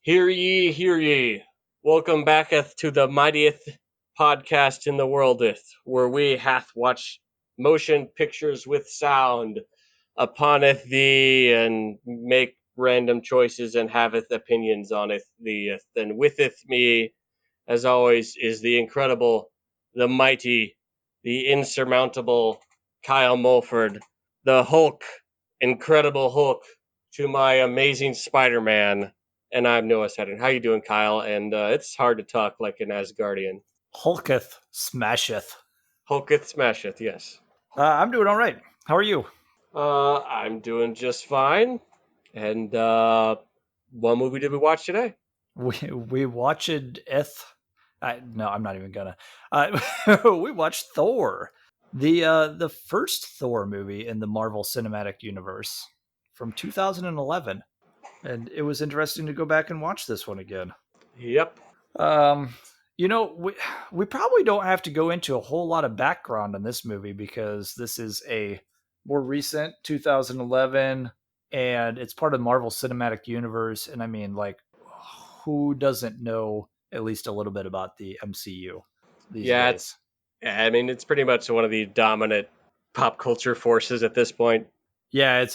Hear ye, hear ye. Welcome backeth to the mightiest podcast in the worldeth, where we hath watch motion pictures with sound uponeth thee, and make random choices and haveth opinions oneth thee. And witheth me, as always, is the incredible, the mighty, the insurmountable Kyle Mulford, the Hulk, Incredible Hulk, to my amazing Spider-Man. And I'm Noah Seddon. How you doing, Kyle? And it's hard to talk like an Asgardian. Hulketh smasheth. Hulketh smasheth, yes. I'm doing all right. How are you? I'm doing just fine. And what movie did we watch today? We watched no, I'm not even gonna. We watched Thor, the first Thor movie in the Marvel Cinematic Universe from 2011, and it was interesting to go back and watch this one again. Yep. Um, we probably don't have to go into a whole lot of background on this movie because this is a more recent 2011 and it's part of the Marvel Cinematic Universe. And I mean, like, who doesn't know at least a little bit about the MCU these Yeah, days? it's pretty much one of the dominant pop culture forces at this point. Yeah,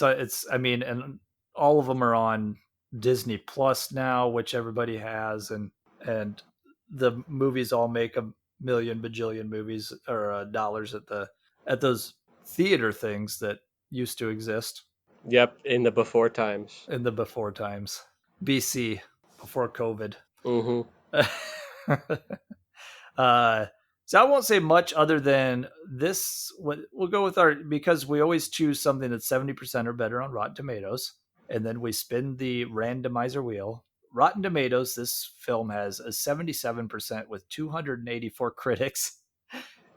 I mean, and all of them are on Disney Plus now, which everybody has, and the movies all make a million bajillion movies or dollars at those theater things that used to exist Yep, in the before times. in the before times, BC, before COVID. Mm-hmm. So I won't say much other than this. We'll go with our, because we always choose something that's 70% or better on Rotten Tomatoes, and then we spin the randomizer wheel. Rotten Tomatoes, this film has a 77% with 284 critics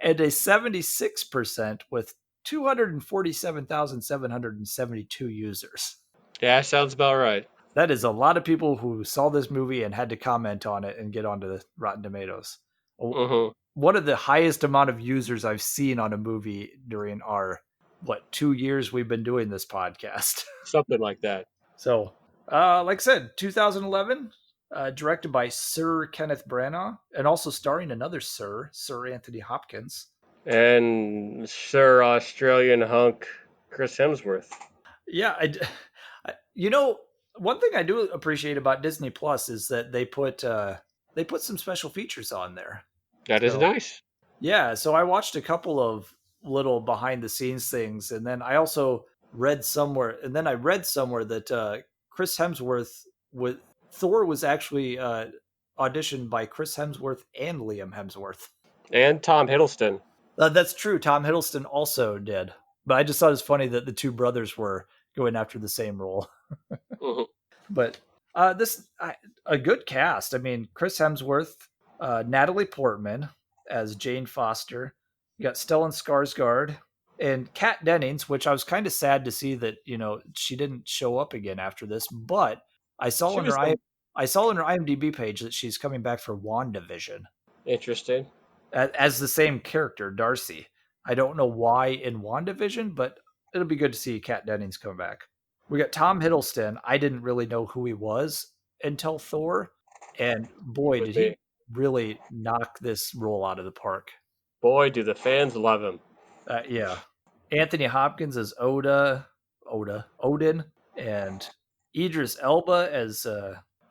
and a 76% with 247,772 users. Yeah, sounds about right. That is a lot of people who saw this movie and had to comment on it and get onto the Rotten Tomatoes. Mm-hmm. One of the highest amount of users I've seen on a movie during our 2 years we've been doing this podcast. Something like that. So, like I said, 2011, directed by Sir Kenneth Branagh, and also starring another Sir Anthony Hopkins. And Sir Australian hunk Chris Hemsworth. Yeah, one thing I do appreciate about Disney Plus is that they put some special features on there. That is So nice. yeah, so I watched a couple of little behind the scenes things, and then I also read somewhere, that Chris Hemsworth with Thor was actually auditioned by Chris Hemsworth and Liam Hemsworth. And Tom Hiddleston. That's true. Tom Hiddleston also did, but I just thought it was funny that the two brothers were going after the same role. Mm-hmm. But a good cast. I mean, Chris Hemsworth, Natalie Portman as Jane Foster. You got Stellan Skarsgård and Kat Dennings, which I was kind of sad to see that she didn't show up again after this. But I saw She on was her IMDb page that she's coming back for WandaVision interesting. as the same character, Darcy. I don't know why in WandaVision, but it'll be good to see Kat Dennings come back. We got Tom Hiddleston. I didn't really know who he was until Thor, and boy, Would did he be. really knock this role out of the park. Boy, do the fans love him. Yeah, Anthony Hopkins as Odin, and Idris Elba as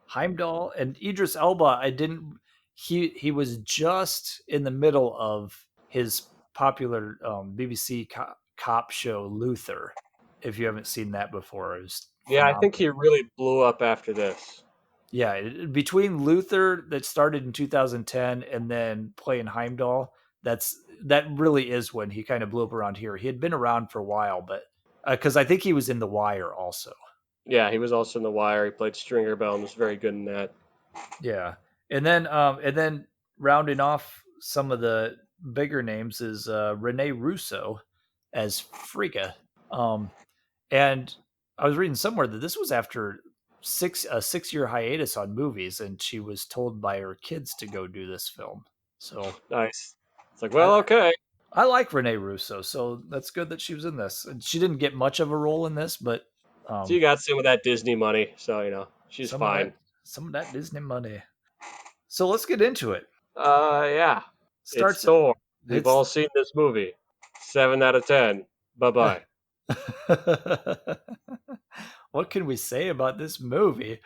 Heimdall. And Idris Elba, I didn't. He was just in the middle of his popular BBC cop show Luther. If you haven't seen that before, it was Yeah, I think phenomenal. he really blew up after this. Yeah, between Luther that started in 2010 and then playing Heimdall, that really is when he kind of blew up around here. He had been around for a while, but because I think he was in The Wire also. Yeah, he was also in The Wire. He played Stringer Bell and was very good in that. Yeah, and then rounding off some of the bigger names is Rene Russo as Frigga. And I was reading somewhere that this was after a 6 year hiatus on movies, and she was told by her kids to go do this film. So Nice. It's like, I, well, okay. I like Rene Russo, so that's good that she was in this. And she didn't get much of a role in this, but So you got some of that Disney money, so she's some of that fine. some of that Disney money. So let's get into it. Yeah. It's Starts. Thor. We've It's all seen this movie. 7 out of 10. Bye-bye. what can we say about this movie?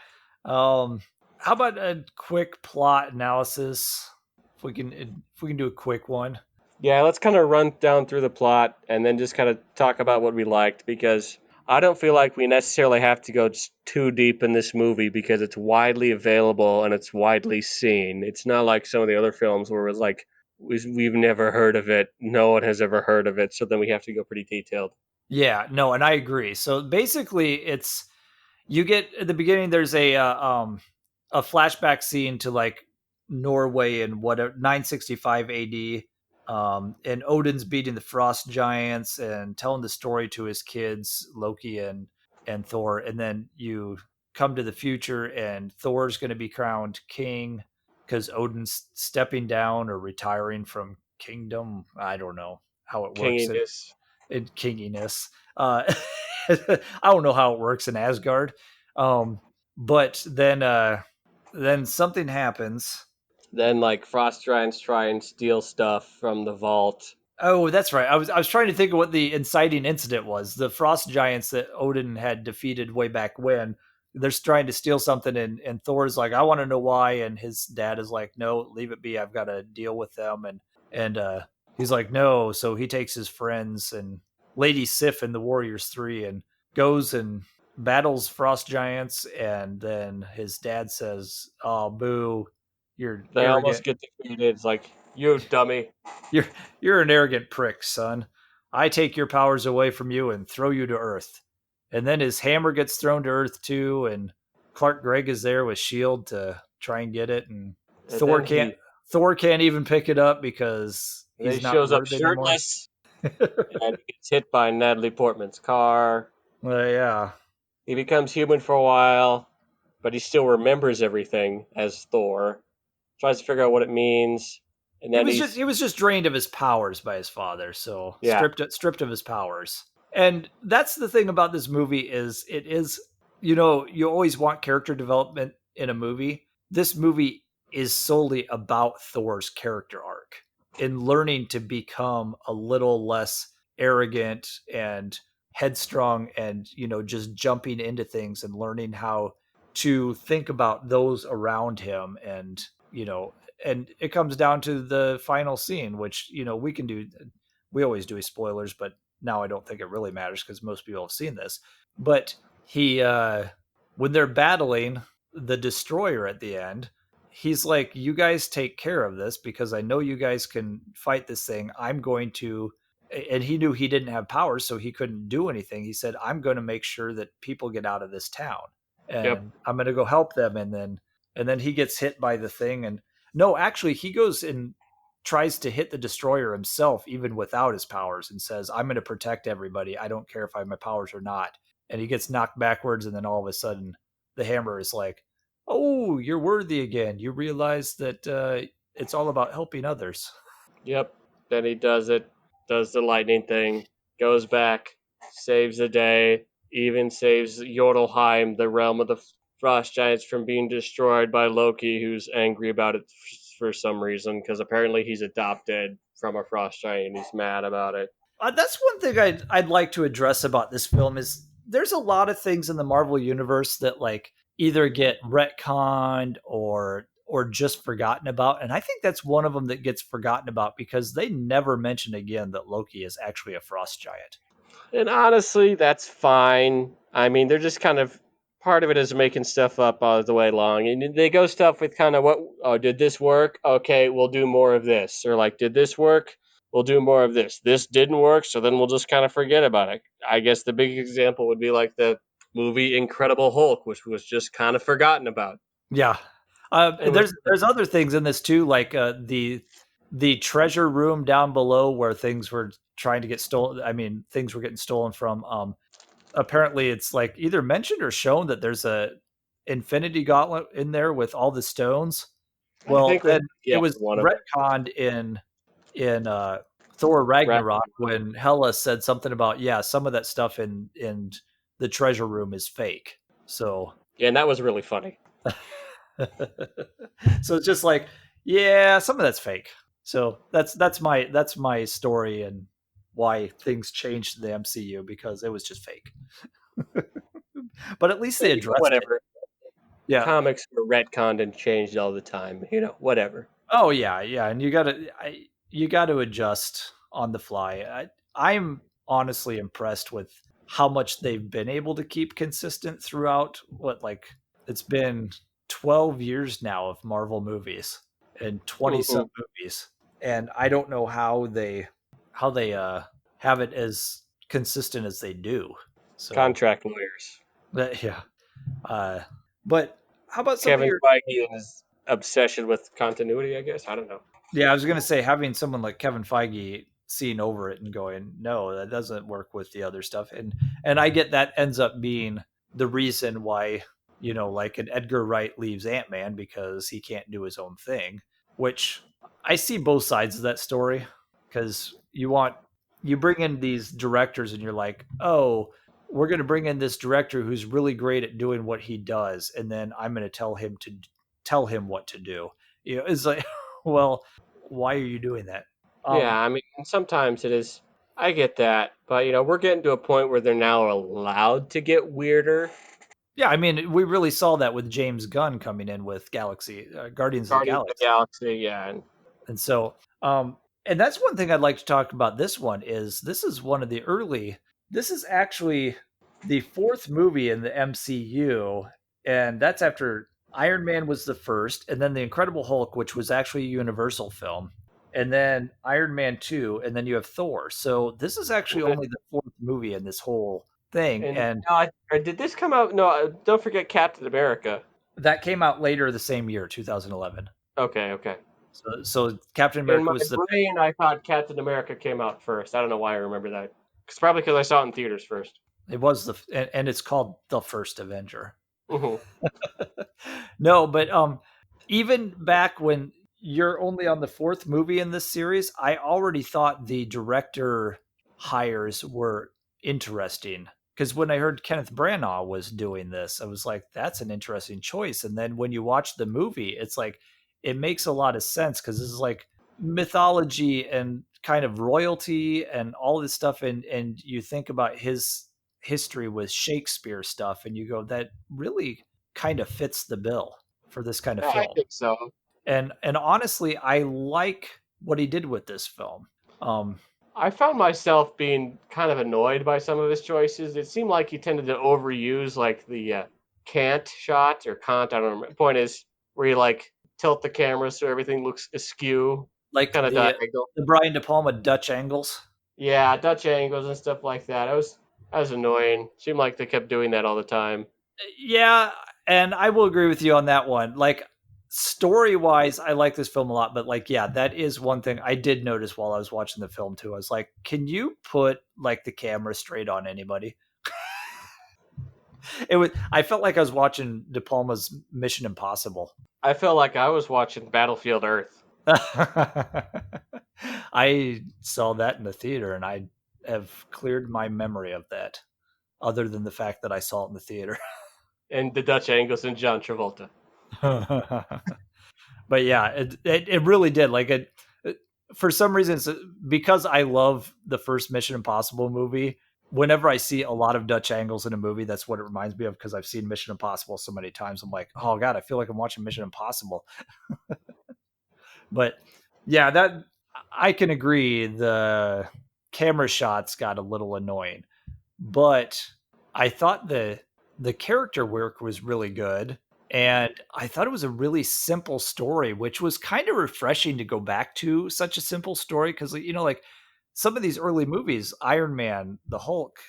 How about a quick plot analysis? If we can do a quick one. Yeah, let's kind of run down through the plot and then just kind of talk about what we liked because I don't feel like we necessarily have to go too deep in this movie because it's widely available and it's widely seen. It's not like some of the other films where it's like we've never heard of it, no one has ever heard of it, so then we have to go pretty detailed. Yeah, no, and I agree. So basically, it's you get at the beginning. There's a flashback scene to like Norway in whatever 965 AD, and Odin's beating the frost giants and telling the story to his kids Loki and Thor, and then you come to the future and Thor's going to be crowned king because Odin's stepping down or retiring from kingdom. I don't know how it works Kinginess. in kinginess. I don't know how it works in Asgard. But then something happens. Then like frost giants try and steal stuff from the vault. Oh, that's right. I was trying to think of what the inciting incident was. The frost giants that Odin had defeated way back when. They're trying to steal something, and Thor's like, I want to know why, and his dad is like, no, leave it be. I've got to deal with them, and he's like, no. So he takes his friends and Lady Sif and the Warriors 3 and goes and battles frost giants, and then his dad says, "Oh, boo, you're They almost arrogant. get defeated. It's like, you dummy. You're you're an arrogant prick, son. I take your powers away from you and throw you to Earth." And then his hammer gets thrown to Earth too, and Clark Gregg is there with Shield to try and get it, and And then he Thor can't even pick it up because and he he's not shows up worth anymore. shirtless and he gets hit by Natalie Portman's car. Well, yeah. He becomes human for a while, but he still remembers everything as Thor. Tries to figure out what it means, and He then was just he's he was just drained of his powers by his father, so yeah, stripped of his powers. And that's the thing about this movie is it is, you always want character development in a movie. This movie is solely about Thor's character arc in learning to become a little less arrogant and headstrong, and just jumping into things and learning how to think about those around him. And it comes down to the final scene, which we always do spoilers, but now I don't think it really matters because most people have seen this. But he when they're battling the destroyer at the end, he's like, you guys take care of this because I know you guys can fight this thing. I'm going to And he knew he didn't have powers, so he couldn't do anything. He said, I'm going to make sure that people get out of this town, yep. and I'm going to go help them. And then he gets hit by the thing. And no, actually, he goes and tries to hit the destroyer himself, even without his powers, and says, I'm going to protect everybody. I don't care if I have my powers or not. And he gets knocked backwards. And then all of a sudden, the hammer is like, oh, you're worthy again. You realize that it's all about helping others. Yep. Then he does it, does the lightning thing, goes back, saves the day, even saves Jotunheim, the realm of the frost giants, from being destroyed by Loki, who's angry about it for some reason, because apparently he's adopted from a frost giant and he's mad about it. That's one thing I'd like to address about this film is there's a lot of things in the Marvel universe that like either get retconned or just forgotten about, and I think that's one of them that gets forgotten about because they never mention again that Loki is actually a frost giant. And honestly, that's fine. I mean, they're just kind of part of it is making stuff up all the way along, and they go stuff with kind of what. Oh, did this work? Okay, we'll do more of this. Or like, did this work? We'll do more of this. This didn't work, so then we'll just kind of forget about it. I guess the big example would be like the movie Incredible Hulk, which was just kind of forgotten about. Yeah. And with There's other things in this too, like the treasure room down below where things were trying to get stolen. I mean, things were getting stolen from. Apparently, it's like either mentioned or shown that there's a Infinity Gauntlet in there with all the stones. I Well, think with then it yeah, was one of them. retconned in Thor Ragnarok when Hela said something about, yeah, some of that stuff in the treasure room is fake. So Yeah, and that was really funny. So it's just like, yeah, some of that's fake. So that's my story and why things changed in the MCU, because it was just fake. But at least they addressed it. Whatever. Yeah. Comics are retconned and changed all the time. Whatever. Oh yeah, yeah, and you got to adjust on the fly. I'm honestly impressed with how much they've been able to keep consistent throughout what, like, it's been 12 years now of Marvel movies and 20 Hmm. some movies, and I don't know how they have it as consistent as they do. So, Contract lawyers. yeah. Uh but how about some of Kevin your Feige and his obsession with continuity, I guess. I don't know. Yeah, I was gonna say, having someone like Kevin Feige seeing over it and going, "No, that doesn't work with the other stuff," and I get that ends up being the reason why, like an Edgar Wright leaves Ant Man because he can't do his own thing. Which I see both sides of that story, because you bring in these directors and you're like, "Oh, we're going to bring in this director who's really great at doing what he does, and then I'm going to tell him what to do." It's like, well, why are you doing that? Yeah, Um, I mean, sometimes it is. I get that, but we're getting to a point where they're now allowed to get weirder. yeah, I mean, we really saw that with James Gunn coming in with Guardians of the Guardians of the Galaxy. Galaxy, yeah, and And so, and that's one thing I'd like to talk about. This is one of the early. This is actually the fourth movie in the MCU, and that's after Iron Man was the first, and then the Incredible Hulk, which was actually a Universal film, and then Iron Man 2, and then you have Thor. So this is actually only the fourth movie in this whole thing, and and did this come out? No, don't forget Captain America. that came out later the same year, 2011. Okay, okay. So Captain In America my was the brain, I thought Captain America came out first. I don't know why I remember that. It's probably because I saw it in theaters first. it was the and it's called the first Avenger. Hmm. No, but even back when you're only on the fourth movie in this series, I already thought the director hires were interesting. Because when I heard Kenneth Branagh was doing this, I was like, that's an interesting choice. And then when you watch the movie, it's like, it makes a lot of sense, because this is like mythology and kind of royalty and all this stuff. And you think about his history with Shakespeare stuff, and you go, that really kind of fits the bill for this kind of Yeah, I film. think so. And honestly, I like what he did with this film. Um, I found myself being kind of annoyed by some of his choices. It seemed like he tended to overuse like the cant shot or cant. I don't remember. Point is where you like tilt the camera so everything looks askew, like kind of diagonal. the Brian De Palma Dutch angles. Yeah, Dutch angles and stuff like that. That was annoying. Seemed like they kept doing that all the time. Yeah, and I will agree with you on that one. Like, story wise, I like this film a lot, but like, yeah, that is one thing I did notice while I was watching the film too. I was like, can you put like the camera straight on anybody? I felt like I was watching De Palma's Mission Impossible. I felt like I was watching Battlefield Earth I saw that in the theater, and I have cleared my memory of that, other than the fact that I saw it in the theater. and the Dutch angles and John Travolta. But yeah, it really did. Like, for some reason, because I love the first Mission Impossible movie. Whenever I see a lot of Dutch angles in a movie, that's what it reminds me of, because I've seen Mission Impossible so many times. I'm like, oh god, I feel like I'm watching Mission Impossible. But yeah, that I can agree. The camera shots got a little annoying, but I thought the character work was really good, and I thought it was a really simple story, which was kind of refreshing to go back to such a simple story, because like some of these early movies, Iron Man, the Hulk,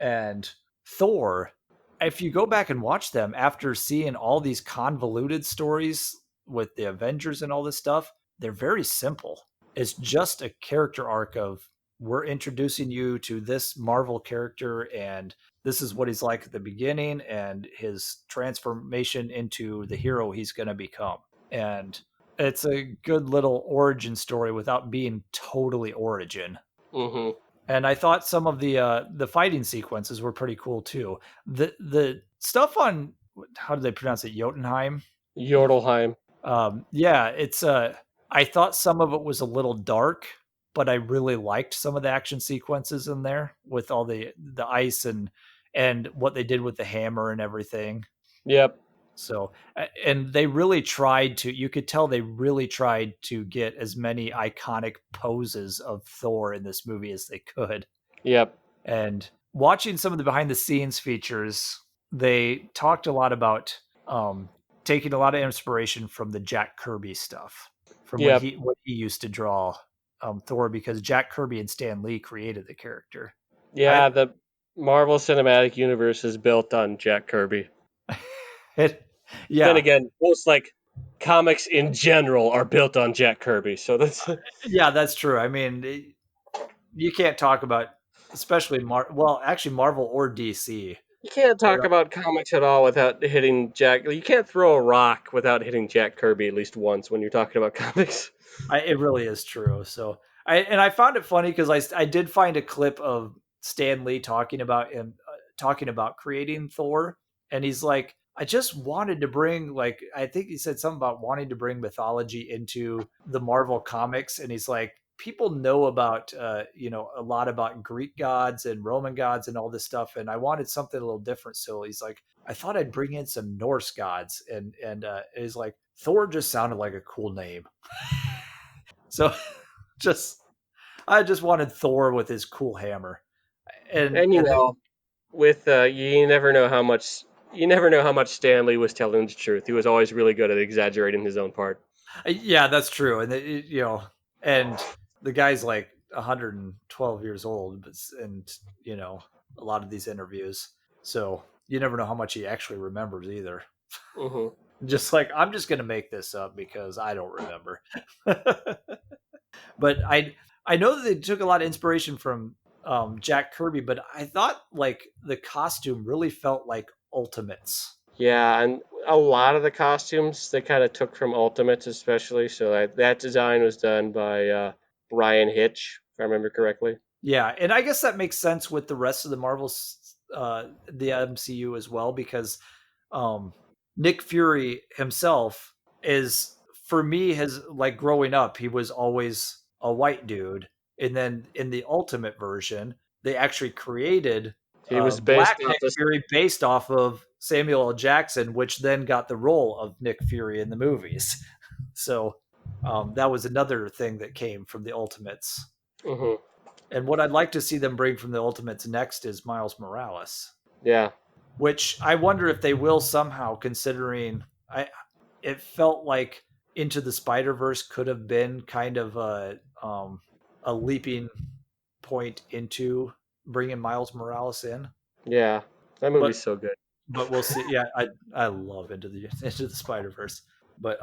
and Thor. If you go back and watch them after seeing all these convoluted stories with the Avengers and all this stuff, they're very simple. It's just a character arc of, we're introducing you to this Marvel character, and this is what he's like at the beginning and his transformation into the hero he's going to become. And it's a good little origin story without being totally origin. Hmm. And I thought some of the fighting sequences were pretty cool too. The stuff on, how do they pronounce it, Jotunheim? Jodelheim. Yeah, it's I thought some of it was a little dark, but I really liked some of the action sequences in there with all the ice and what they did with the hammer and everything. Yep. So, and they really tried to, you could tell they really tried to get as many iconic poses of Thor in this movie as they could. Yep. And watching some of the behind the scenes features, they talked a lot about um, taking a lot of inspiration from the Jack Kirby stuff, from Yep. when he used to draw Thor, because Jack Kirby and Stan Lee created the character. I Yeah, the Marvel Cinematic Universe is built on Jack Kirby. it, Then yeah, again, most like comics in general are built on Jack Kirby. So that's yeah, that's true. I mean, you can't talk about, especially well, actually Marvel or DC. you can't They're talk about comics at all without hitting Jack. You can't throw a rock without hitting Jack Kirby at least once when you're talking about comics. it really is true. So I found it funny because I did find a clip of Stan Lee talking about him talking about creating Thor, and he's like, I just wanted to bring, like, I think he said something about wanting to bring mythology into the Marvel comics, and he's like, people know about a lot about Greek gods and Roman gods and all this stuff, and I wanted something a little different. So he's like, I thought I'd bring in some Norse gods, and he's like, Thor just sounded like a cool name. So just I just wanted Thor with his cool hammer. And And and the, with you never know how much Stanley was telling the truth. He was always really good at exaggerating his own part. yeah, that's true. And and the guy's like 112 years old, and a lot of these interviews. So you never know how much he actually remembers either. Hmm. Just like, I'm just going to make this up because I don't remember. But I know that they took a lot of inspiration from Jack Kirby, but I thought like the costume really felt like Ultimates. Yeah, and a lot of the costumes they kind of took from Ultimates, especially. So that design was done by Brian Hitch, if I remember correctly. Yeah, and I guess that makes sense with the rest of the the MCU as well, because um, Nick Fury himself is, for me, has, like, growing up, he was always a white dude, and then in the Ultimate version, they actually created He was Black based off Nick this. Fury based off of Samuel L. Jackson, which then got the role of Nick Fury in the movies. So that was another thing that came from the Ultimates. Hmm. And what I'd like to see them bring from the Ultimates next is Miles Morales, Yeah, which I wonder if they will somehow, considering I it felt like Into the Spider Verse could have been kind of a leaping point into bringing Miles Morales in, yeah, that but movie's so good. we'll see. Yeah, I love Into the Spider Verse, but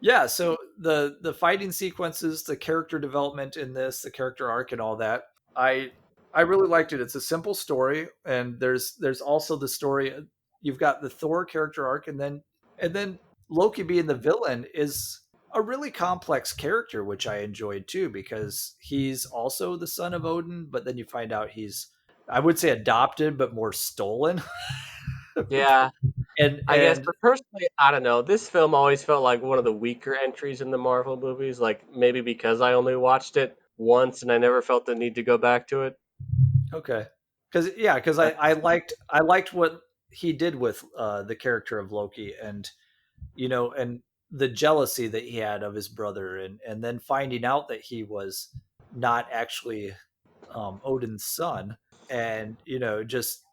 yeah. So the fighting sequences, the character development in this, the character arc, and all that, I I really liked it. It's a simple story, and there's also the story. You've got the Thor character arc, and then Loki being the villain is a really complex character, which I enjoyed too, because he's also the son of Odin, but then you find out he's, I would say, adopted, but more stolen. Yeah, and I guess, and but personally, I don't know. This film always felt like one of the weaker entries in the Marvel movies. Like maybe because I only watched it once and I never felt the need to go back to it. Okay, because I liked what he did with the character of Loki, and the jealousy that he had of his brother, and then finding out that he was not actually Odin's son, and just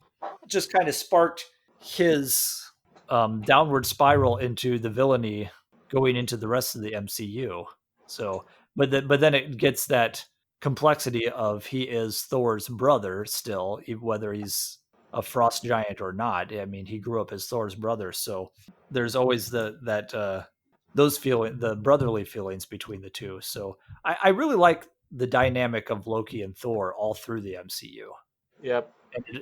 kind of sparked his downward spiral into the villainy going into the rest of the MCU. So, but then it gets that complexity of, he is Thor's brother still, whether he's a frost giant or not. I mean, he grew up as Thor's brother, so there's always those the brotherly feelings between the two. So I really like the dynamic of Loki and Thor all through the MCU, Yep.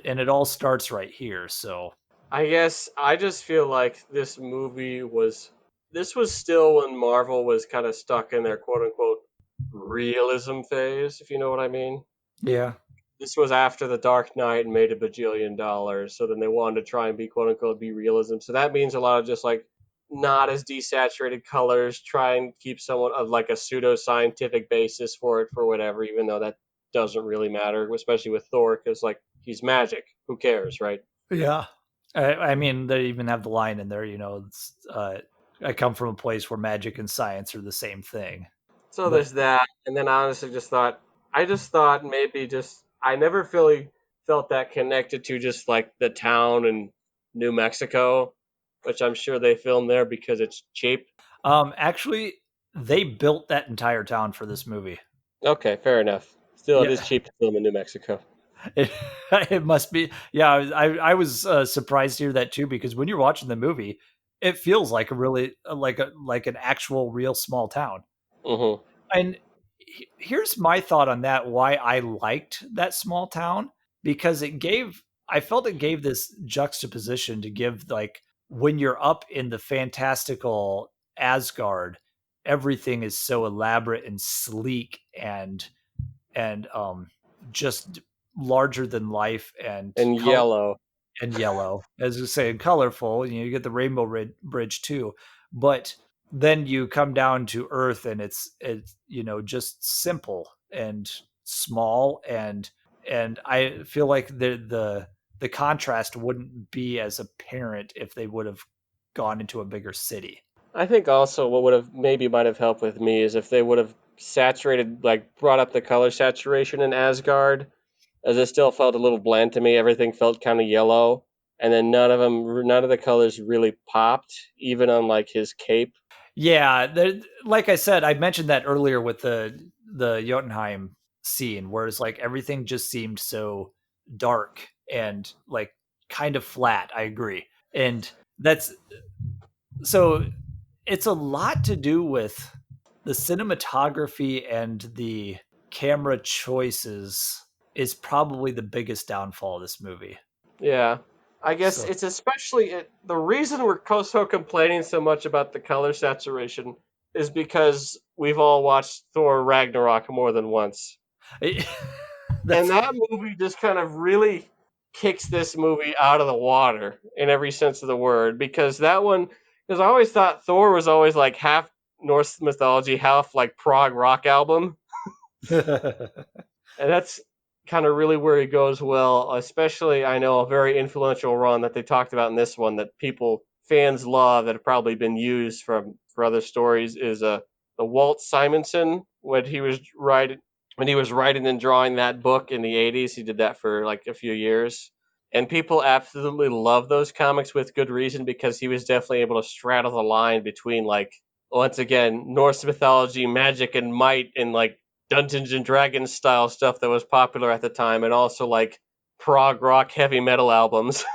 and it all starts right here. So I guess I just feel like this was still when Marvel was kind of stuck in their quote unquote realism phase, if you know what I mean. yeah, This was after The Dark Knight and made $1 billion, so then they wanted to try and be quote unquote be realism. So that means a lot of just like not as desaturated colors, try and keep somewhat of like a pseudo scientific basis for it for whatever, even though that doesn't really matter, especially with Thor, because like he's magic. Who cares, right? Yeah. I mean, they even have the line in there, I come from a place where magic and science are the same thing. So But there's that, and then I honestly I just thought maybe just I never really felt that connected to just like the town in New Mexico, which I'm sure they filmed there because it's cheap. actually, they built that entire town for this movie. Okay, fair enough. Still, it is Yeah, cheap to film in New Mexico. it, it must be. Yeah, I was surprised to hear that too because when you're watching the movie, it feels like a really like an actual real small town. Hmm. And here's my thought on that: why I liked that small town because I felt it gave this juxtaposition to give like when you're up in the fantastical Asgard, everything is so elaborate and sleek and just larger than life and And color yellow. and yellow, as you say, and colorful. You get the Rainbow Bridge too, but then you come down to Earth, and it's just simple and small, and I feel like the contrast wouldn't be as apparent if they would have gone into a bigger city. I think also what would have maybe might have helped with me is if they would have saturated, like brought up the color saturation in Asgard, as it still felt a little bland to me. Everything felt kind of yellow, and then none of the colors really popped, even on like his cape. Yeah, like I said, I mentioned that earlier with the Jotunheim scene, whereas like everything just seemed so dark and like kind of flat. I agree, and that's so it's a lot to do with the cinematography and the camera choices is probably the biggest downfall of this movie. Yeah. I guess So it's especially the reason we're so complaining so much about the color saturation is because we've all watched Thor Ragnarok more than once. And that's that movie just kind of really kicks this movie out of the water in every sense of the word because because I always thought Thor was always like half Norse mythology, half like prog rock album. And that's kind of really where he goes well. Especially, I know a very influential run that they talked about in this one that fans love that have probably been used for other stories is the Walt Simonson when he was writing and drawing that book in the 80s. He did that for like a few years. And people absolutely love those comics with good reason because he was definitely able to straddle the line between like once again Norse mythology, magic and might and like Dungeons and Dragons style stuff that was popular at the time, and also like prog rock heavy metal albums.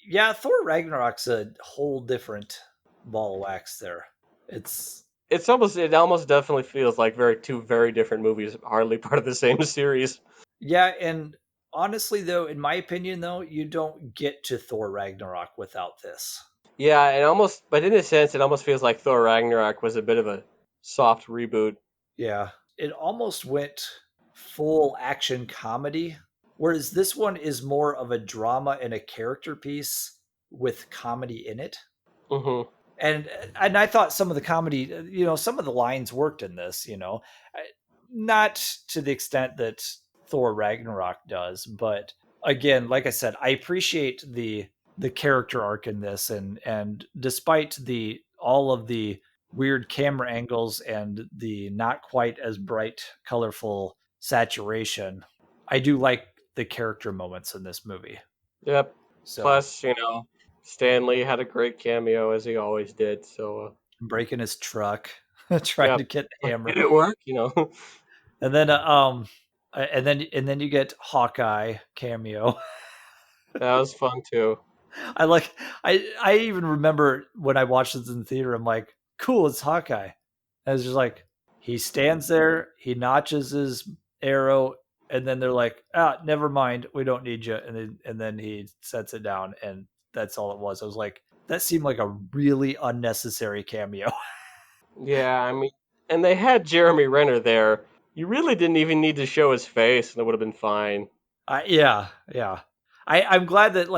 yeah, Thor Ragnarok's a whole different ball of wax there. It's It almost definitely feels like two very different movies, hardly part of the same series. Yeah, and honestly though, in my opinion though, you don't get to Thor Ragnarok without this. Yeah, but in a sense, it almost feels like Thor Ragnarok was a bit of a soft reboot. Yeah. It almost went full action comedy, whereas this one is more of a drama and a character piece with comedy in it. Hmm. And I thought some of the comedy, some of the lines worked in this, not to the extent that Thor Ragnarok does, but again, like I said, I appreciate the character arc in this, and despite the all of the weird camera angles and the not quite as bright, colorful saturation, I do like the character moments in this movie. Yep. So Plus, Stanley had a great cameo as he always did. So, breaking his truck, trying yep. to get the hammer, Did it work? and then you get Hawkeye cameo. That was fun too. I like I even remember when I watched this in the theater. I'm like, cool, it's Hawkeye. And it's just like he stands there, he notches his arrow, and then they're like, ah, never mind, we don't need you. And then he sets it down, and that's all it was. I was like, that seemed like a really unnecessary cameo. Yeah, I mean, and they had Jeremy Renner there. You really didn't even need to show his face, and it would have been fine. Yeah, yeah. I'm glad that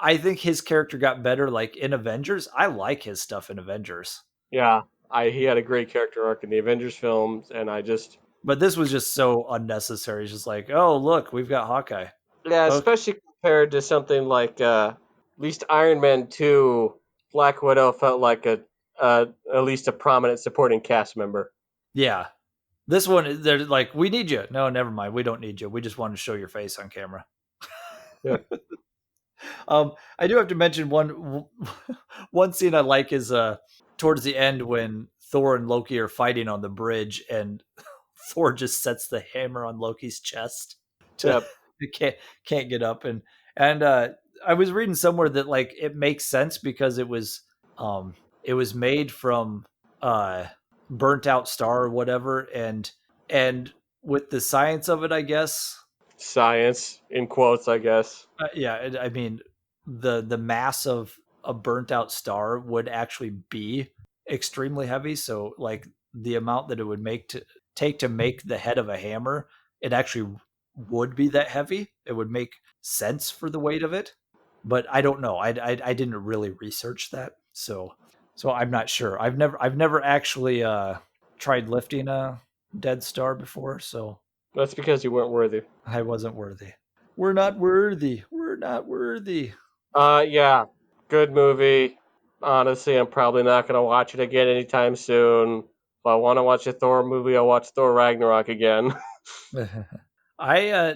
I think his character got better like in Avengers. I like his stuff in Avengers. Yeah, he had a great character arc in the Avengers films, and I just But this was just so unnecessary. It's just like, oh look, we've got Hawkeye. yeah, Okay. especially compared to something like at least Iron Man 2, Black Widow felt like a at least a prominent supporting cast member. Yeah. This one, they're like, we need you. No, never mind. We don't need you. We just want to show your face on camera. Yeah, I do have to mention one scene I like is towards the end when Thor and Loki are fighting on the bridge, and Thor just sets the hammer on Loki's chest to yep. he can't get up, and I was reading somewhere that like it makes sense because it was made from uh burnt out star or whatever, and with the science of it, I guess. Science in quotes, I guess. Yeah, I mean, the mass of a burnt out star would actually be extremely heavy. So, like the amount that it would take to make the head of a hammer, it actually would be that heavy. It would make sense for the weight of it, but I don't know. I didn't really research that, so I'm not sure. I've never actually tried lifting a dead star before, so That's because you weren't worthy. I wasn't worthy. We're not worthy. We're not worthy. Yeah, good movie. Honestly, I'm probably not gonna watch it again anytime soon. If I want to watch a Thor movie, I'll watch Thor Ragnarok again. I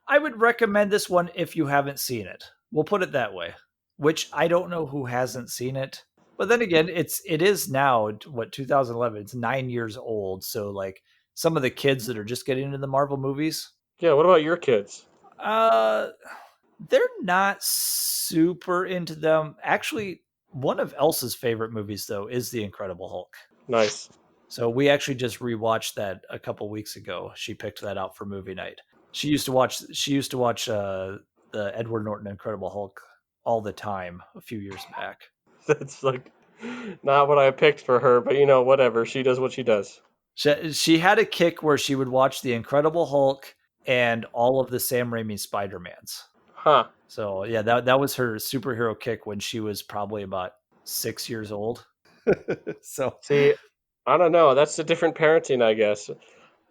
I would recommend this one if you haven't seen it. We'll put it that way. Which I don't know who hasn't seen it. But then again, it is now what 2011. It's 9 years old, so like some of the kids that are just getting into the Marvel movies, Yeah, what about your kids? uh they're not super into them. Actually, one of Elsa's favorite movies though is The Incredible Hulk. Nice. So we actually just rewatched that a couple weeks ago. She picked that out for movie night. She used to watch the Edward Norton Incredible Hulk all the time a few years back. That's like not what I picked for her, but whatever. She does what she does. She had a kick where she would watch the Incredible Hulk and all of the Sam Raimi Spider-Mans. Huh. So yeah, that was her superhero kick when she was probably about 6 years old. So See, I don't know. That's a different parenting, I guess.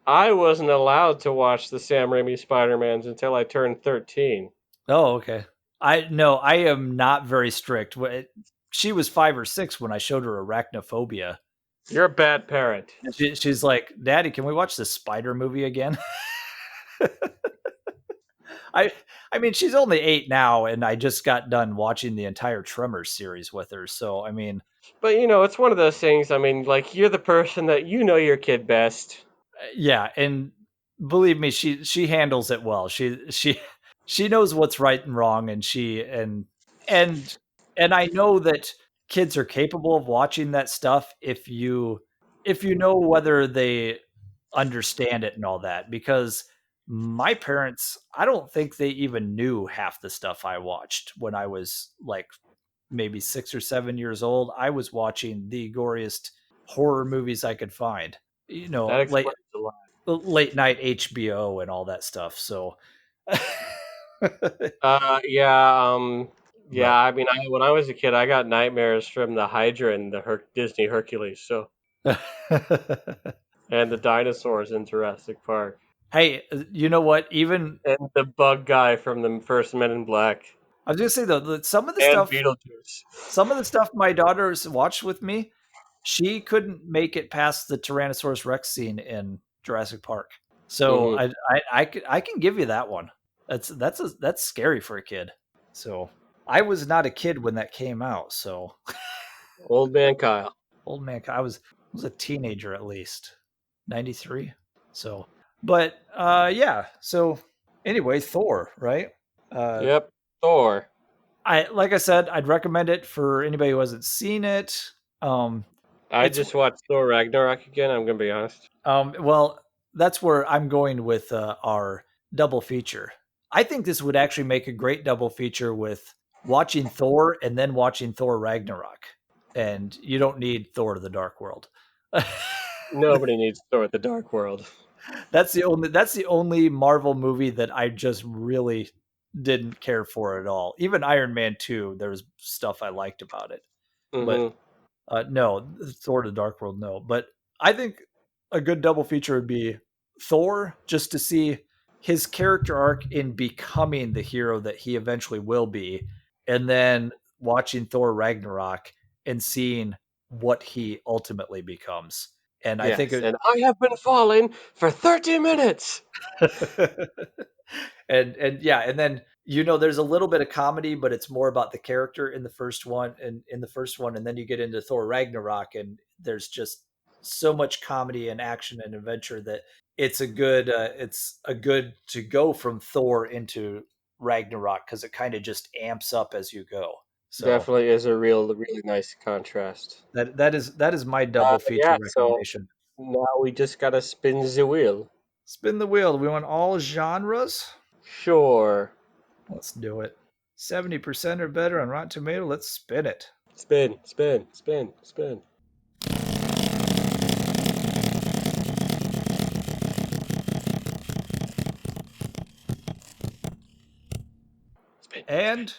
I wasn't allowed to watch the Sam Raimi Spider-Mans until I turned 13. oh, okay. I no, I am not very strict. She was 5 or 6 when I showed her Arachnophobia. You're a bad parent. She's like, "Daddy, can we watch the Spider movie again?" I I mean, she's only 8 now, and I just got done watching the entire Tremors series with her. So I mean, But it's one of those things. I mean, like you're the person that you know your kid best. yeah, and believe me, she handles it well. She knows what's right and wrong, and and and I know that kids are capable of watching that stuff if you know whether they understand it and all that. Because my parents, I don't think they even knew half the stuff I watched when I was like maybe 6 or 7 years old. I was watching the goriest horror movies I could find. You That know, explains a lot. late night HBO and all that stuff. So, Yeah. Yeah. but I mean, when I was a kid, I got nightmares from the Hydra and the Disney Hercules. So, and the dinosaurs in Jurassic Park, hey, you know what? Even and the bug guy from the first Men in Black, I was gonna say though, that and Beetlejuice. some of the stuff my daughters watched with me, she couldn't make it past the Tyrannosaurus Rex scene in Jurassic Park. So Hmm. I can give you that one. That's scary for a kid. So I was not a kid when that came out. So Old Man Kyle. old man, I was a teenager at least, 93. So, but yeah. So anyway, Thor, right? Uh, Yep. Thor. I like I said, I'd recommend it for anybody who hasn't seen it. Um, I it's just watched Thor Ragnarok again. I'm gonna be honest. well, that's where I'm going with our double feature. I think this would actually make a great double feature with watching Thor and then watching Thor Ragnarok. And you don't need Thor: The Dark World. Nobody needs Thor: The Dark World. That's the only Marvel movie that I just really didn't care for it at all. Even Iron Man 2, there was stuff I liked about it. But Mm-hmm. no, Thor: The Dark World, no. But I think a good double feature would be Thor, just to see his character arc in becoming the hero that he eventually will be, and then watching Thor Ragnarok and seeing what he ultimately becomes. And I think Yes, and I have been falling for 30 minutes. and yeah, and then there's a little bit of comedy, but it's more about the character in the first one, and in the first one, and then you get into Thor Ragnarok, and there's just so much comedy and action and adventure that it's a good to go from Thor into Ragnarok, because it kind of just amps up as you go. So Definitely is a really nice contrast. that is my double feature Yeah, so recommendation. now we just gotta spin the wheel. Spin the wheel. We want all genres. Sure. Let's do it. 70% or better on Rotten Tomato. Let's spin it. Spin, spin, spin, spin. Spin, spin. And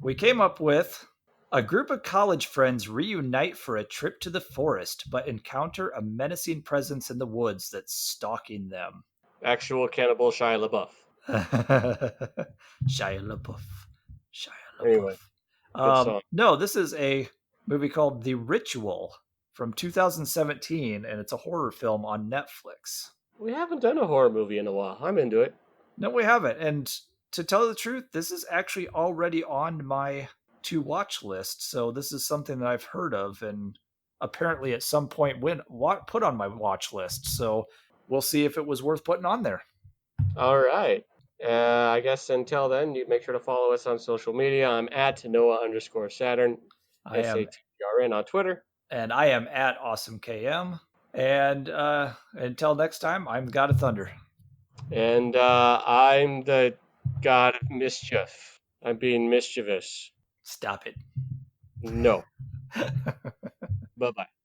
we came up with a group of college friends reunite for a trip to the forest, but encounter a menacing presence in the woods that's stalking them. Actual cannibal Shia LaBeouf. Shia LaBeouf. Shia Anyway, good LaBeouf. song. No, this is a movie called The Ritual from 2017, and it's a horror film on Netflix. We haven't done a horror movie in a while. I'm into it. No, we haven't. And to tell the truth, this is actually already on my to watch list. So this is something that I've heard of, and apparently at some point put on my watch list. So we'll see if it was worth putting on there. All right. I guess until then, you make sure to follow us on social media. I'm at Noah_Saturn, I am, SATRN on Twitter. and I am at AwesomeKM. And until next time, I'm God of Thunder. And I'm the god of mischief. I'm being mischievous. Stop it. No. Bye bye.